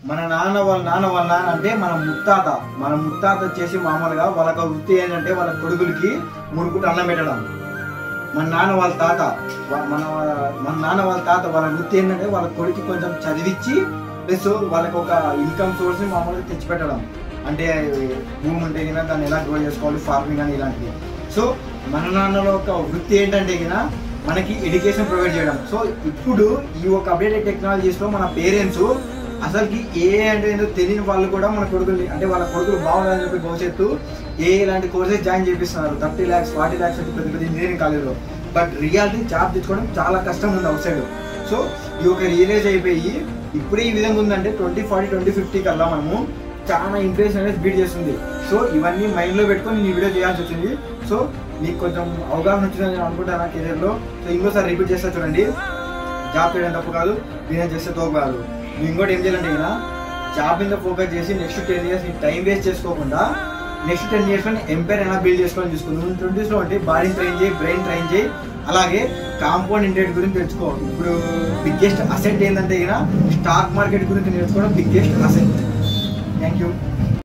మన నాన్న వాళ్ళ అంటే మన ముత్తాత వచ్చేసి మామూలుగా వాళ్ళకి వృత్తి ఏంటంటే వాళ్ళ కొడుకులకి 3 పూట అన్నం పెట్టడం. మన నాన్న వాళ్ళ తాత వాళ్ళ వృత్తి ఏంటంటే వాళ్ళ కొడుకు కొంచెం చదివించి ప్లస్ వాళ్ళకి ఒక ఇన్కమ్ సోర్స్ ని మామూలుగా తెచ్చిపెట్టడం. అంటే భూమి ఉంటే కినా దాన్ని ఎలా గ్రో చేసుకోవాలి, ఫార్మింగ్ అని ఇలాంటివి. సో మన నాన్నలో ఒక వృత్తి ఏంటంటే కినా మనకి ఎడ్యుకేషన్ ప్రొవైడ్ చేయడం. సో ఇప్పుడు ఈ ఒక అప్డేటెడ్ టెక్నాలజీస్లో మన పేరెంట్స్ అసలుకి ఏ అంటే ఏంటో తెలియని వాళ్ళు కూడా మన కొడుకులు అంటే వాళ్ళ కొడుకులు బాగుండాలని చెప్పి భవిష్యత్తు ఇలాంటి కోర్సెస్ జాయిన్ చేపిస్తున్నారు. 30 lakhs 40 lakhs పెద్ద పెద్ద ఇంజనీరింగ్ కాలేజ్లో. బట్ రియాలిటీ జాబ్ తెచ్చుకోవడం చాలా కష్టం ఉంది అవుట్ సైడ్. సో ఈ ఒక రియలైజ్ అయిపోయి ఇప్పుడే ఈ విధంగా ఉందంటే 2040 2050 కల్లా మనము చాలా ఇంట్రెస్ట్ అనేది బీట్ చేస్తుంది. సో ఇవన్నీ మైండ్లో పెట్టుకొని నేను వీడియో చేయాల్సి వచ్చింది. సో మీకు కొంచెం అవగాహన వచ్చిందని నేను అనుకుంటాను నా కెరీర్లో. సో ఇంకోసారి రిపీట్ చేస్తా చూడండి. జాబ్ చేయడం తప్పు కాదు, బిజినెస్ చేస్తే తోపు కాదు. నువ్వు ఇంకోటి ఏం చేయాలంటే కదా జాబ్ మీద ఫోకస్ చేసి నెక్స్ట్ 10 years నీ టైం వేస్ట్ చేసుకోకుండా నెక్స్ట్ 10 years ఎంపైర్ ఎలా బిల్డ్ చేసుకోవాలని చూసుకుని నువ్వు 20s లో అంటే బాడీని ట్రైన్ చేయి, బ్రెయిన్ ట్రైన్ చేయి, అలాగే కాంపౌండ్ ఇంట్రెస్ట్ గురించి తెలుసుకో. ఇప్పుడు బిగ్గెస్ట్ అసెట్ ఏంటంటే కదా స్టాక్ మార్కెట్ గురించి నేర్చుకోవడం బిగ్గెస్ట్ అసెట్. Thank you.